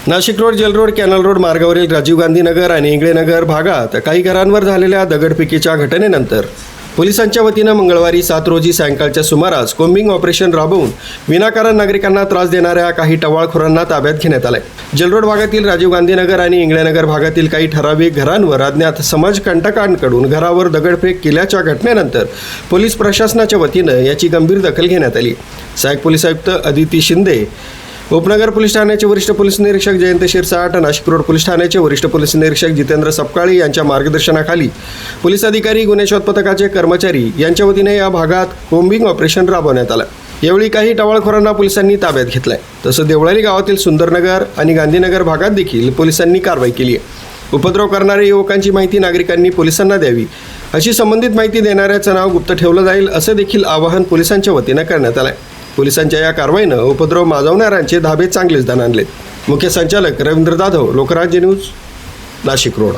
Nashik road, jail road, canal road मार्गावरील राजीव गांधी नगर आणि इंगळे नगर भागात काही घरांवर झालेल्या दगडफेकीच्या घटनेनंतर पोलिसांच्या वतीनं मंगळवारी 7 रोजी सायंकाळच्या सुमारास कोम्बिंग ऑपरेशन राबवून विनाकारण नागरिकांना त्रास देणाऱ्या काही टवाळखोरांना ताब्यात घेण्यात आले. जेल रोड भागातील राजीव गांधी नगर आणि इंगळे नगर भागातील काही ठराविक घरांवर अज्ञात समाजकंटकांकडून घरावर दगडफेक केल्याच्या घटनेनंतर पोलीस प्रशासनाच्या वतीनं याची गंभीर दखल घेण्यात आली. सहाय्यक पोलीस आयुक्त अदिती शिंदे, उपनगर पोलीस ठाण्याचे वरिष्ठ पोलीस निरीक्षक जयंत शिरसाट, नाशिक रोड पोलीस ठाण्याचे वरिष्ठ पोलीस निरीक्षक जितेंद्र सपकाळी यांच्या मार्गदर्शनाखाली पोलीस अधिकारी, गुन्हे शोध पथकाचे कर्मचारी यांच्या वतीने या भागात कोम्बिंग ऑपरेशन राबवण्यात आलं. यावेळी काही टवाळखोरांना पोलिसांनी ताब्यात घेतलंय. तसंच देवळाली गावातील सुंदरनगर आणि गांधीनगर भागात देखील पोलिसांनी कारवाई केली आहे. उपद्रव करणाऱ्या युवकांची माहिती नागरिकांनी पोलिसांना द्यावी, अशी संबंधित माहिती देणाऱ्याचं नाव गुप्त ठेवलं जाईल, असं देखील आवाहन पोलिसांच्या वतीनं करण्यात आलंय. पोलिसांच्या या कारवाईनं उपद्रव माजवणाऱ्यांचे धाबे चांगलेच दणाणलेत. मुख्य संचालक रवींद्र जाधव, लोकराज्य न्यूज, नाशिक रोड.